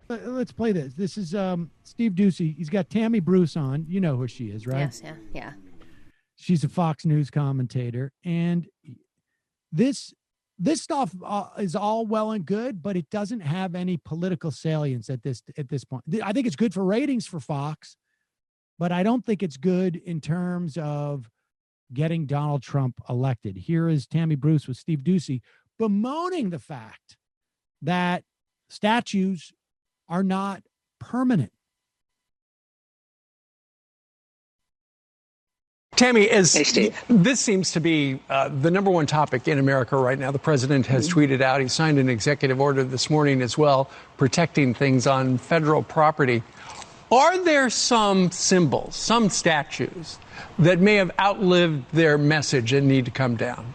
Let's play this. This is Steve Doocy. He's got Tammy Bruce on. You know who she is, right? Yes, yeah. She's a Fox News commentator, and this stuff is all well and good, but it doesn't have any political salience at this point. I think it's good for ratings for Fox, but I don't think it's good in terms of getting Donald Trump elected. Here is Tammy Bruce with Steve Doocy bemoaning the fact that statues are not permanent. Tammy, this seems to be the number one topic in America right now. The president has tweeted out, he signed an executive order this morning as well, protecting things on federal property. Are there some symbols, some statues that may have outlived their message and need to come down?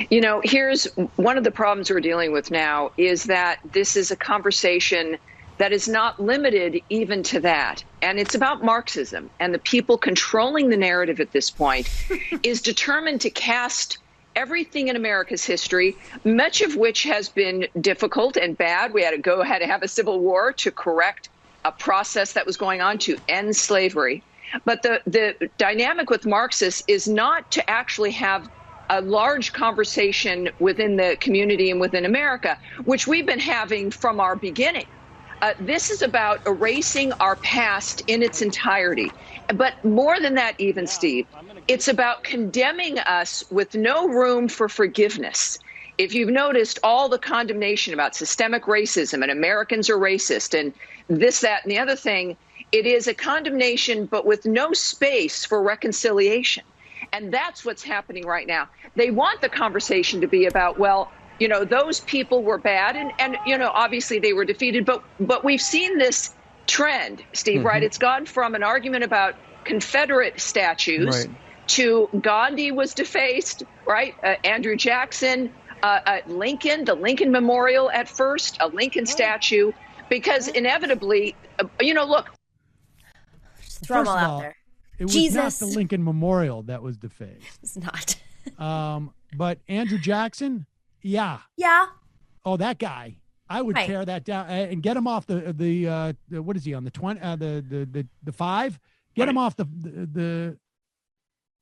You know, here's one of the problems we're dealing with now is that this is a conversation that is not limited even to that. And it's about Marxism. And the people controlling the narrative at this point is determined to cast everything in America's history, much of which has been difficult and bad. We had to have a civil war to correct a process that was going on to end slavery. But the dynamic with Marxists is not to actually have a large conversation within the community and within America, which we've been having from our beginning. This is about erasing our past in its entirety. But more than that, even, Steve, it's about condemning us with no room for forgiveness. If you've noticed all the condemnation about systemic racism and Americans are racist and this, that, and the other thing, it is a condemnation, but with no space for reconciliation. And that's what's happening right now. They want the conversation to be about, well, you know, those people were bad and you know, obviously they were defeated. But we've seen this trend, Steve, right? It's gone from an argument about Confederate statues to Gandhi was defaced, right? Andrew Jackson, Lincoln, the Lincoln Memorial at first, a Lincoln statue, because inevitably, you know, look. Just throw them all out there. It was not the Lincoln Memorial that was defaced. It's not. But Andrew Jackson, yeah. Oh, that guy. I would tear that down and get him off the what is he on the 20 the 5? Get him off the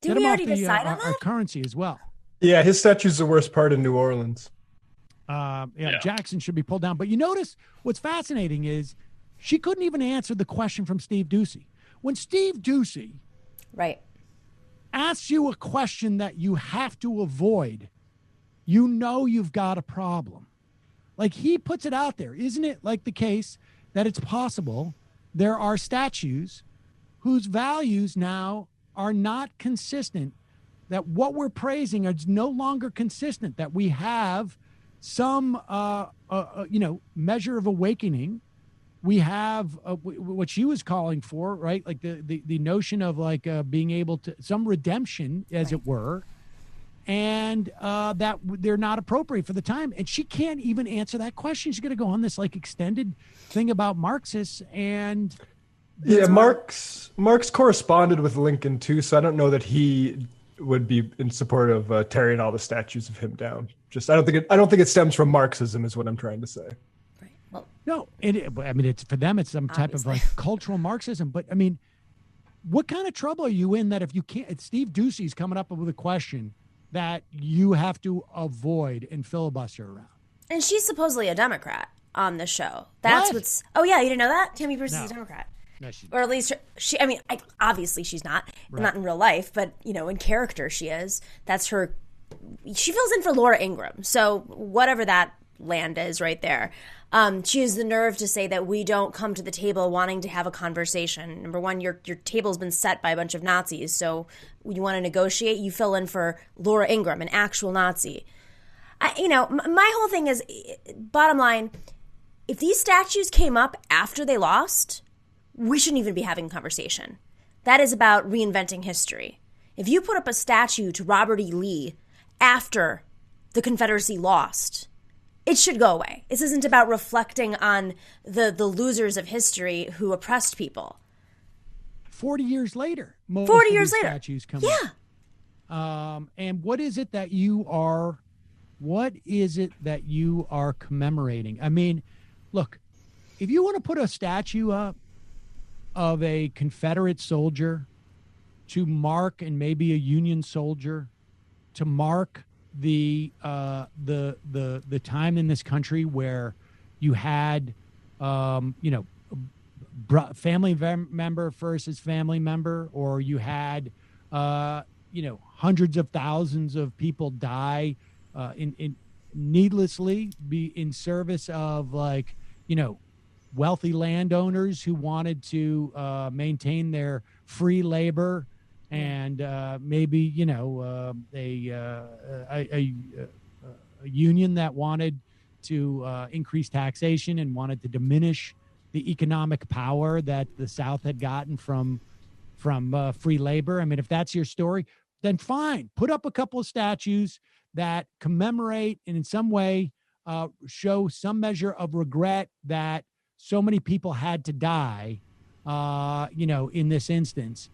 Did we already decide on that? Our currency as well. Yeah, his statue's the worst part in New Orleans. Jackson should be pulled down. But you notice what's fascinating is she couldn't even answer the question from Steve Doocy. When Steve Doocy asks you a question that you have to avoid, you know you've got a problem. Like, he puts it out there. Isn't it like the case that it's possible there are statues whose values now are not consistent, that what we're praising is no longer consistent, that we have some, measure of awakening. We have what she was calling for, right? Like the notion of like being able to, some redemption, as it were, and that they're not appropriate for the time. And she can't even answer that question. She's going to go on this like extended thing about Marxists and. Yeah, Marx corresponded with Lincoln too, so I don't know that he would be in support of tearing all the statues of him down. Just I don't think it stems from Marxism, is what I'm trying to say. No, it's for them, it's some type of like cultural Marxism. But I mean, what kind of trouble are you in that if you can't? Steve Doocy's coming up with a question that you have to avoid and filibuster around. And she's supposedly a Democrat on the show. That's what's. Oh yeah, you didn't know that? Tammy Bruce is a Democrat. No, or at least she. I mean, obviously she's not. Right. Not in real life, but you know, in character she is. That's her. She fills in for Laura Ingraham. So whatever that land is, right there. She has the nerve to say that we don't come to the table wanting to have a conversation. Number one, your table's been set by a bunch of Nazis, so when you want to negotiate, you fill in for Laura Ingraham, an actual Nazi. My whole thing is, bottom line, if these statues came up after they lost, we shouldn't even be having a conversation. That is about reinventing history. If you put up a statue to Robert E. Lee after the Confederacy lost, it should go away. This isn't about reflecting on the losers of history who oppressed people. 40 years later. 40 years later. Statues come up. And what is it that you are What is it that you are commemorating? I mean, look, if you want to put a statue up of a Confederate soldier to mark, and maybe a Union soldier to mark the time in this country where you had family member versus family member, or you had hundreds of thousands of people die in needlessly be in service of wealthy landowners who wanted to maintain their free labor, and maybe a union that wanted to increase taxation and wanted to diminish the economic power that the South had gotten from free labor. I mean, if that's your story, then fine. Put up a couple of statues that commemorate and in some way show some measure of regret that so many people had to die, in this instance.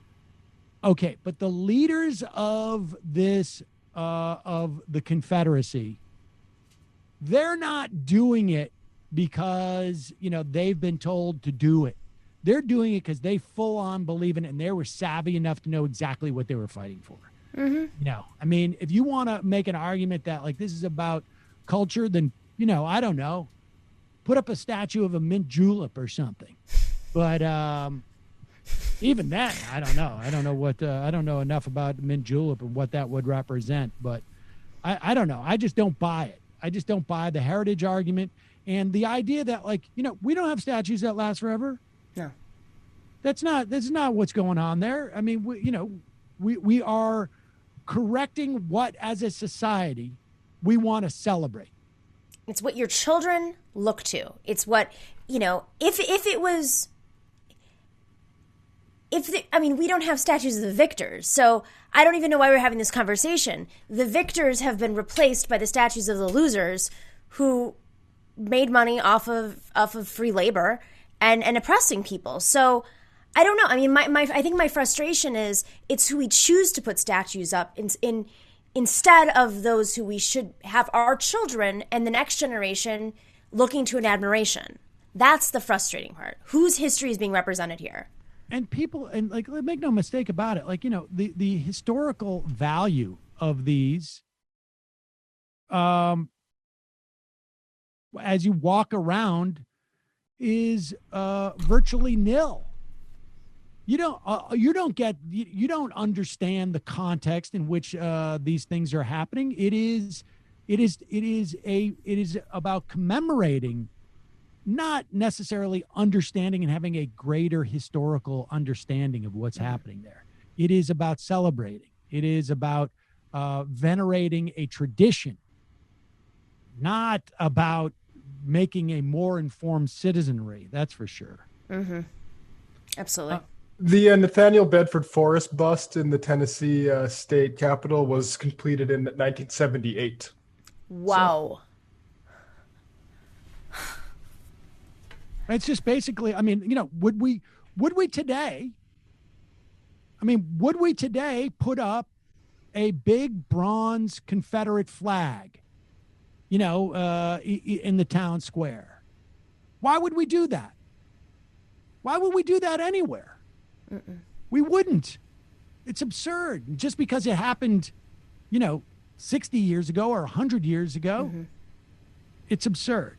Okay, but the leaders of this, of the Confederacy, they're not doing it because, they've been told to do it. They're doing it because they full on believe in it, and they were savvy enough to know exactly what they were fighting for. Mm-hmm. I mean, if you want to make an argument that this is about culture, then, I don't know, put up a statue of a mint julep or something. But even then, I don't know. I don't know what, I don't know enough about mint julep and what that would represent, but I don't know. I just don't buy it. I just don't buy the heritage argument and the idea that we don't have statues that last forever. No, that's not what's going on there. I mean, we are correcting what as a society we want to celebrate. It's what your children look to. It's what, if it was, we don't have statues of the victors, so I don't even know why we're having this conversation. The victors have been replaced by the statues of the losers who made money off of free labor and oppressing people. So I don't know. I mean, I think my frustration is it's who we choose to put statues up in instead of those who we should have our children and the next generation looking to in admiration. That's the frustrating part. Whose history is being represented here? And people, and make no mistake about it, the historical value of these, as you walk around, is virtually nil. You don't understand the context in which these things are happening. It is about commemorating, not necessarily understanding and having a greater historical understanding of what's happening there. It is about celebrating. It is about venerating a tradition, not about making a more informed citizenry. That's for sure. Mm-hmm. Absolutely. The Nathaniel Bedford Forrest bust in the Tennessee state capitol was completed in 1978. Wow. It's just basically, would we today put up a big bronze Confederate flag, in the town square? Why would we do that? Why would we do that anywhere? Mm-mm. We wouldn't. It's absurd. Just because it happened, 60 years ago or 100 years ago, mm-hmm. It's absurd.